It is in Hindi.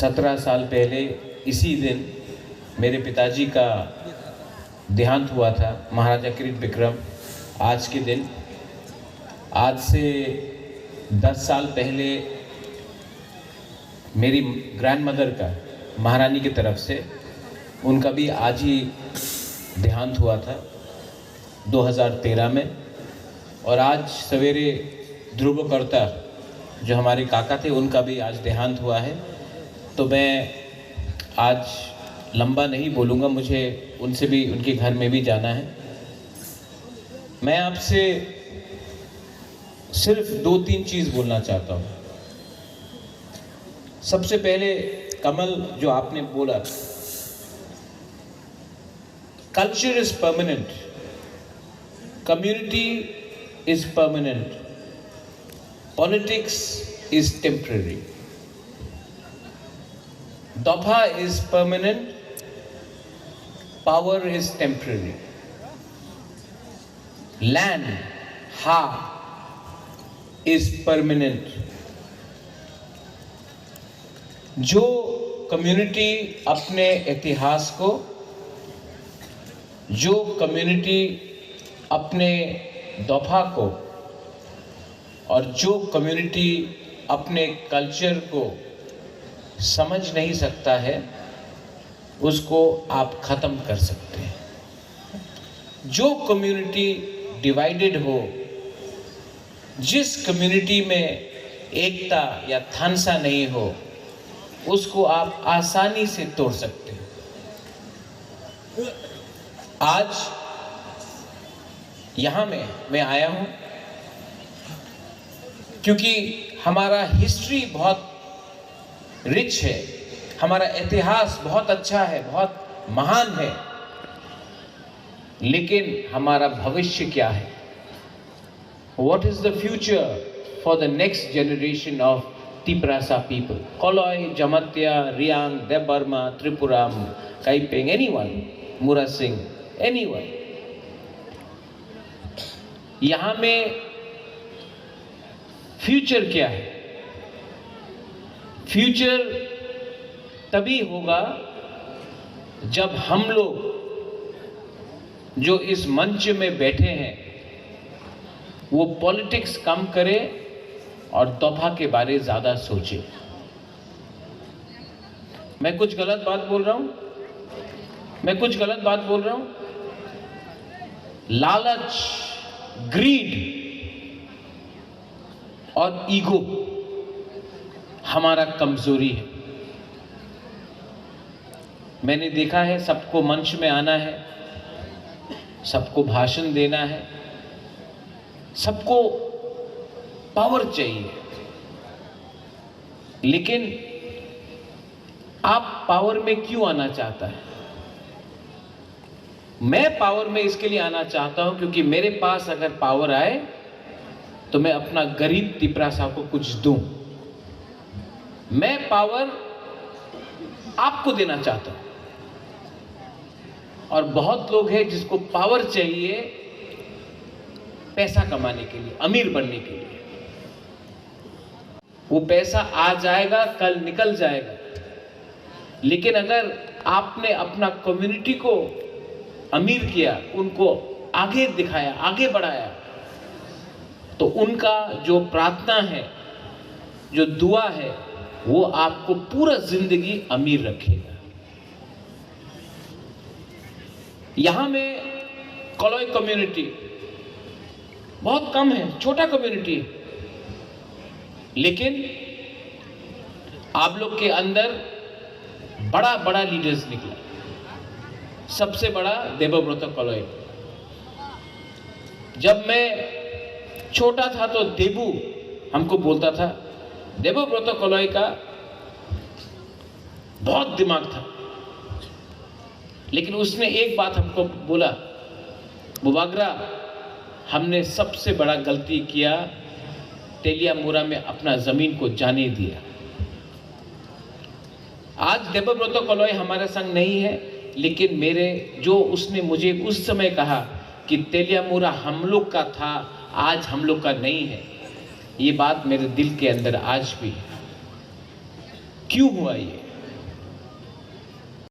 17 साल पहले इसी दिन मेरे पिताजी का देहांत हुआ था, महाराजा किरीट विक्रम। आज के दिन, आज से 10 साल पहले मेरी ग्रैंडमदर का, महारानी की तरफ से, उनका भी आज ही देहांत हुआ था 2013 में। और आज सवेरे ध्रुवकर्ता जो हमारे काका थे, उनका भी आज देहांत हुआ है। तो मैं आज लंबा नहीं बोलूँगा, मुझे उनसे भी, उनके घर में भी जाना है। मैं आपसे सिर्फ 2-3 चीज़ बोलना चाहता हूँ। सबसे पहले कमल, जो आपने बोला, culture is permanent, community is permanent, politics is temporary. Dopha is permanent, power is temporary. Land, Ha, is permanent. जो कम्युनिटी अपने इतिहास को, जो कम्युनिटी अपने दोफा को और जो कम्युनिटी अपने कल्चर को समझ नहीं सकता है, उसको आप ख़त्म कर सकते हैं। जो कम्युनिटी डिवाइडेड हो, जिस कम्युनिटी में एकता या थानसा नहीं हो, उसको आप आसानी से तोड़ सकते हैं। आज यहाँ मैं आया हूँ क्योंकि हमारा हिस्ट्री बहुत रिच है, हमारा इतिहास बहुत अच्छा है, बहुत महान है, लेकिन हमारा भविष्य क्या है? What is the future for the next generation of Tiprasa people? Koloi, Jamatya, Riang, Debarma, Tripuram, Kaiping, anyone, Mura Singh, anyone. यहाँ में फ्यूचर क्या है? फ्यूचर तभी होगा जब हम लोग जो इस मंच में बैठे हैं वो पॉलिटिक्स कम करें और दोफा के बारे ज़्यादा सोचें। मैं कुछ गलत बात बोल रहा हूँ? लालच, ग्रीड और ईगो हमारा कमजोरी है। मैंने देखा है, सबको मंच में आना है, सबको भाषण देना है, सबको पावर चाहिए, लेकिन आप पावर में क्यों आना चाहता है? मैं पावर में इसके लिए आना चाहता हूं क्योंकि मेरे पास अगर पावर आए तो मैं अपना गरीब तिपरासा को कुछ दूं। मैं पावर आपको देना चाहता हूं। और बहुत लोग हैं जिसको पावर चाहिए पैसा कमाने के लिए, अमीर बनने के लिए। वो पैसा आ जाएगा, कल निकल जाएगा, लेकिन अगर आपने अपना कम्युनिटी को अमीर किया, उनको आगे दिखाया, आगे बढ़ाया, तो उनका जो प्रार्थना है, जो दुआ है, वो आपको पूरा जिंदगी अमीर रखेगा। यहां में कोलोई कम्युनिटी बहुत कम है, छोटा कम्युनिटी है, लेकिन आप लोग के अंदर बड़ा बड़ा लीडर्स निकला। सबसे बड़ा देवव्रत कोलोई। जब मैं छोटा था तो देबू हमको बोलता था, देवव्रत कोलोई का बहुत दिमाग था, लेकिन उसने एक बात हमको बोला, बुबागरा, हमने सबसे बड़ा गलती किया, तेलियामुरा में अपना जमीन को जाने दिया। आज देवव्रत कोलोई हमारे संग नहीं है, लेकिन मेरे जो उसने मुझे उस समय कहा कि तेलियामुरा हम लोग का था, आज हम लोग का नहीं है, ये बात मेरे दिल के अंदर आज भी है। क्यों हुआ ये?